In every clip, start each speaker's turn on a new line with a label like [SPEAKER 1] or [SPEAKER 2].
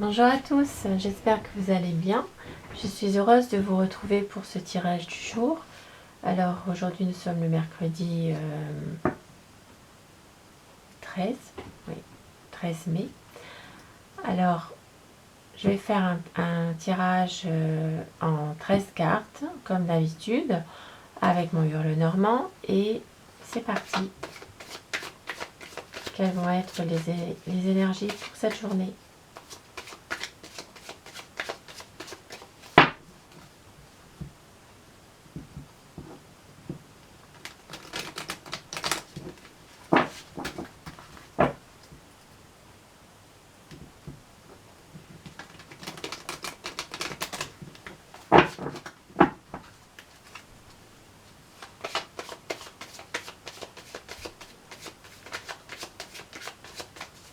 [SPEAKER 1] Bonjour à tous, j'espère que vous allez bien. Je suis heureuse de vous retrouver pour ce tirage du jour. Alors aujourd'hui nous sommes le mercredi 13, oui, 13 mai. Alors je vais faire un tirage en 13 cartes comme d'habitude avec mon hurle normand et c'est parti. Quelles vont être les énergies pour cette journée?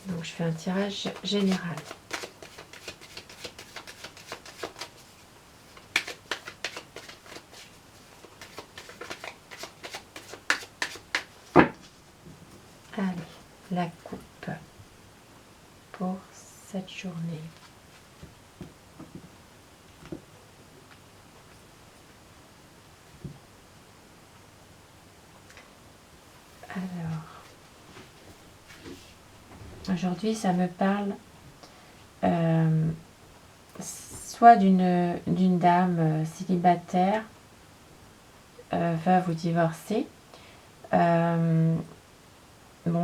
[SPEAKER 1] Donc je fais un tirage général. Allez, la coupe pour cette journée. Alors, aujourd'hui, ça me parle soit d'une dame célibataire, veuve ou divorcée. Bon,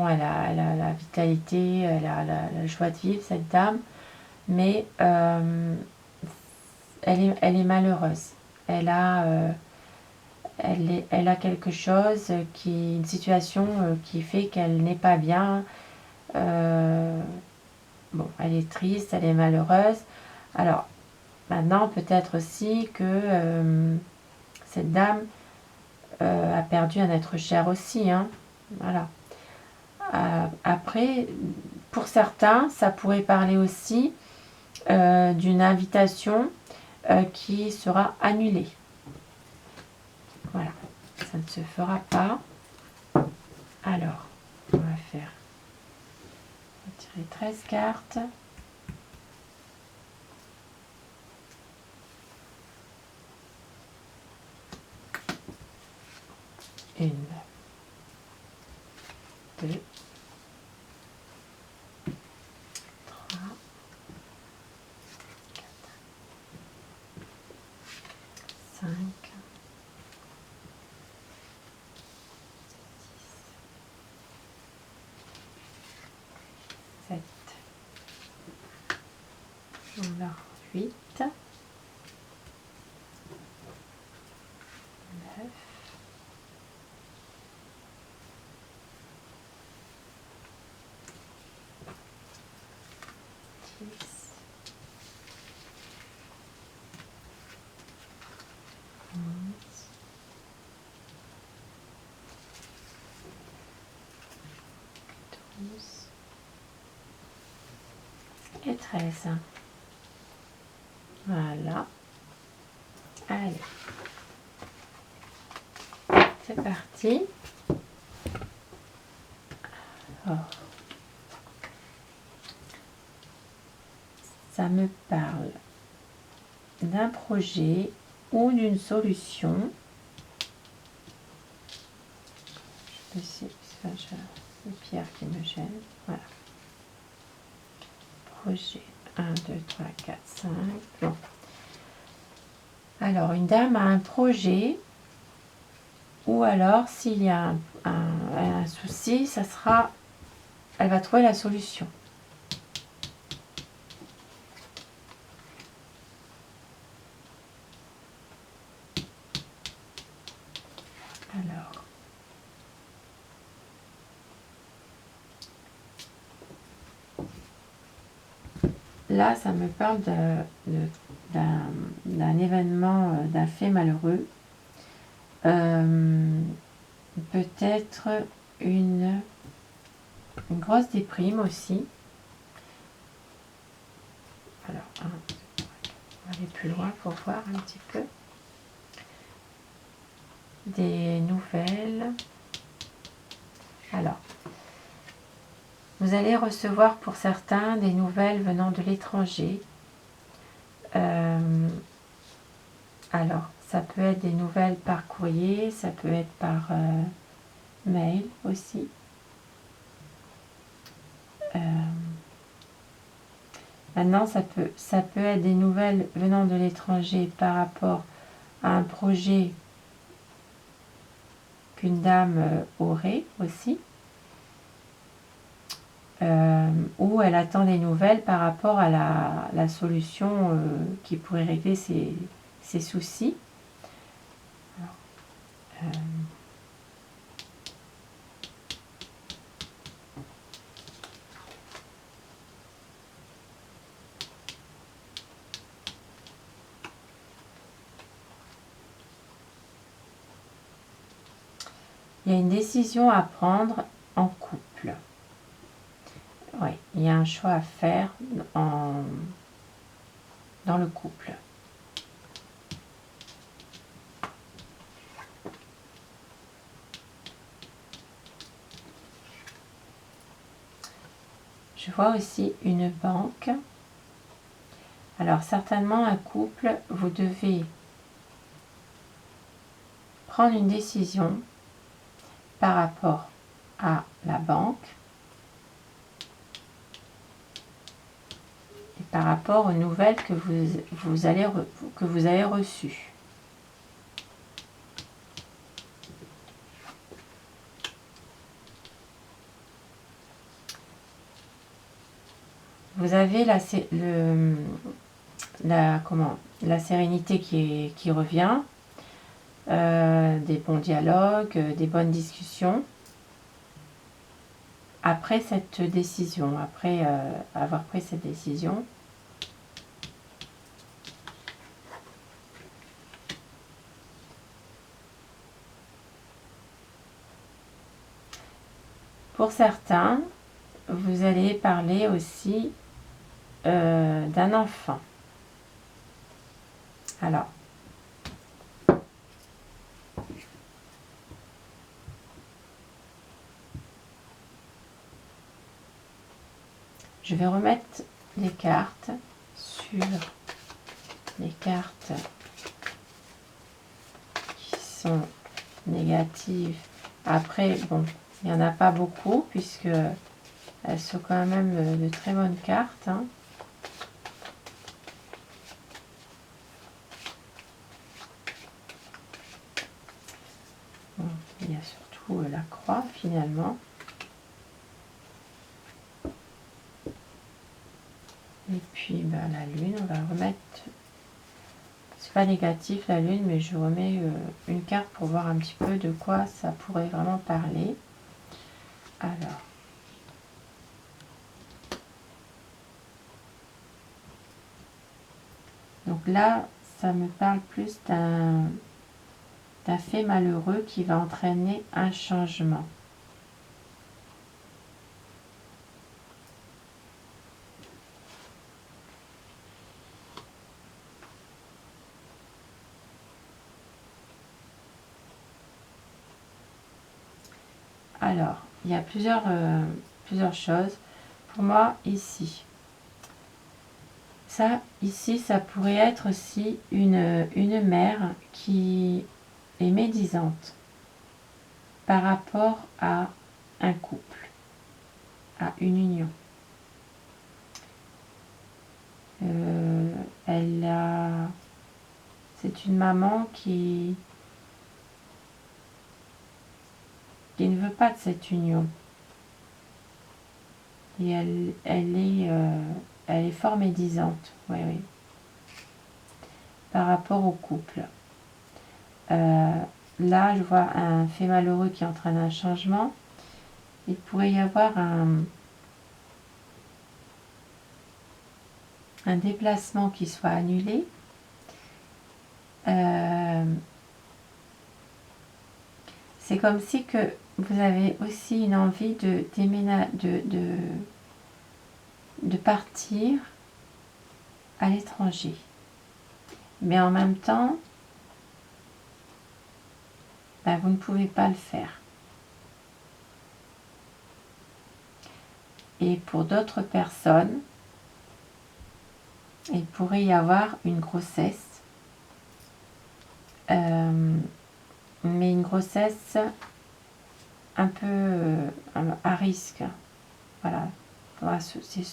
[SPEAKER 1] elle a la vitalité, elle a la joie de vivre, cette dame, mais elle est malheureuse. Elle a quelque chose, une situation qui fait qu'elle n'est pas bien. Bon, elle est triste, elle est malheureuse. Alors, maintenant, peut-être aussi que cette dame a perdu un être cher aussi. Hein. Voilà. Après, pour certains, ça pourrait parler aussi d'une invitation qui sera annulée. Voilà, ça ne se fera pas. Alors, on va faire tirer 13 cartes. Une, deux, trois, quatre, cinq, six, sept, alors 8, 9, 10, 11, 12 et 13. Voilà. Allez. C'est parti. Alors, ça me parle d'un projet ou d'une solution. C'est Pierre qui me gêne. Voilà. Projet 1, 2, 3, 4, 5. Bon. Alors, une dame a un projet, ou alors s'il y a un souci, ça sera, elle va trouver la solution. Alors, là, ça me parle d'un événement, d'un fait malheureux. Peut-être une grosse déprime aussi. Alors, on va aller plus loin pour voir un petit peu. Des nouvelles. Alors, Vous allez recevoir pour certains des nouvelles venant de l'étranger. Alors, ça peut être des nouvelles par courrier, ça peut être par mail aussi. Maintenant, ça peut être des nouvelles venant de l'étranger par rapport à un projet qu'une dame aurait aussi. Ou elle attend des nouvelles par rapport à la solution qui pourrait régler ses soucis. Alors, il y a une décision à prendre en couple. Oui, il y a un choix à faire dans le couple. Je vois aussi une banque. Alors certainement un couple, vous devez prendre une décision par rapport à la banque et par rapport aux nouvelles que vous avez reçues. Vous avez la sérénité qui revient, des bons dialogues, des bonnes discussions. Après cette décision, après avoir pris cette décision, pour certains, vous allez parler aussi d'un enfant. Alors, je vais remettre les cartes sur les cartes qui sont négatives. Après, bon, il n'y en a pas beaucoup puisque elles sont quand même de très bonnes cartes. Hein. Bon, il y a surtout la croix finalement. Et puis la lune, on va remettre, c'est pas négatif la lune, mais je remets une carte pour voir un petit peu de quoi ça pourrait vraiment parler. Alors, donc là, ça me parle plus d'un fait malheureux qui va entraîner un changement. Alors, il y a plusieurs choses. Pour moi, ici, ça pourrait être aussi une mère qui est médisante par rapport à un couple, à une union. C'est une maman qui ne veut pas de cette union. Et elle est fort médisante, oui. Par rapport au couple. Là, je vois un fait malheureux qui entraîne un changement. Il pourrait y avoir un déplacement qui soit annulé. C'est comme si que vous avez aussi une envie de partir à l'étranger. Mais en même temps, vous ne pouvez pas le faire. Et pour d'autres personnes, il pourrait y avoir une grossesse, mais une grossesse un peu à risque. Voilà, il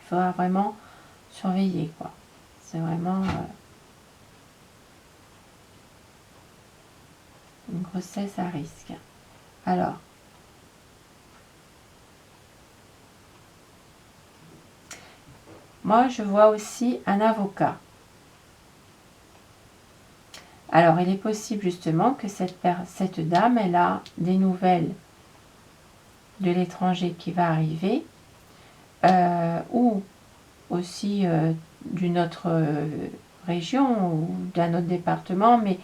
[SPEAKER 1] faudra vraiment surveiller, quoi. C'est vraiment une grossesse à risque. Alors, moi je vois aussi un avocat. Alors, il est possible justement que cette dame, elle a des nouvelles de l'étranger qui va arriver, ou aussi d'une autre région ou d'un autre département, mais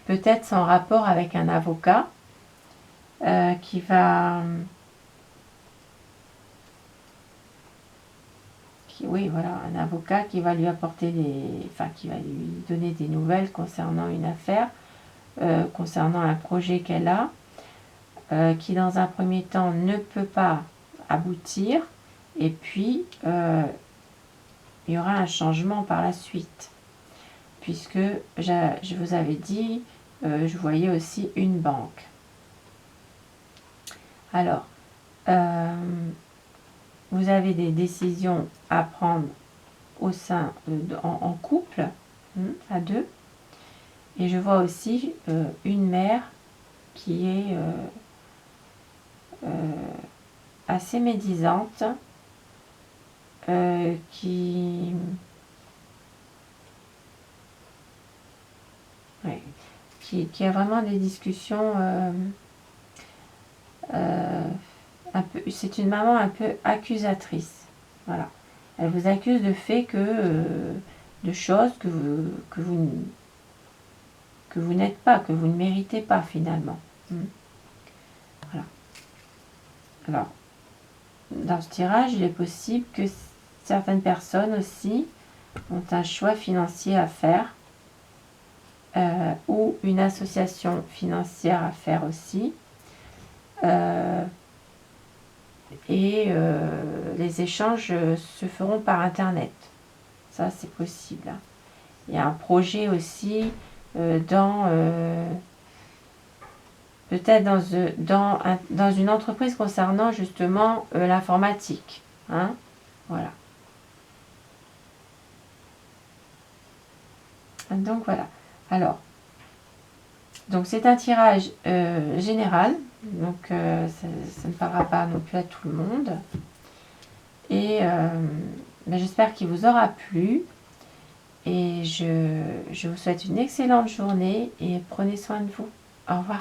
[SPEAKER 1] peut-être sans rapport avec un avocat qui va... oui, voilà, un avocat qui va lui apporter qui va lui donner des nouvelles concernant une affaire, concernant un projet qu'elle a, qui dans un premier temps ne peut pas aboutir, et puis il y aura un changement par la suite, puisque je vous avais dit, je voyais aussi une banque. Alors, vous avez des décisions à prendre au sein, en couple, à deux, et je vois aussi une mère qui est assez médisante, qui a vraiment des discussions un peu, c'est une maman un peu accusatrice. Voilà. Elle vous accuse de faits de choses que vous n'êtes pas, que vous ne méritez pas finalement. Voilà. Alors, dans ce tirage, il est possible que certaines personnes aussi ont un choix financier à faire, ou une association financière à faire aussi. Et les échanges se feront par internet. Ça, c'est possible. Il y a un projet aussi peut-être dans une entreprise concernant justement l'informatique. Hein, voilà. Donc voilà. Alors, donc c'est un tirage général. Donc ça ne parlera pas non plus à tout le monde. Et j'espère qu'il vous aura plu. Et je vous souhaite une excellente journée et prenez soin de vous. Au revoir.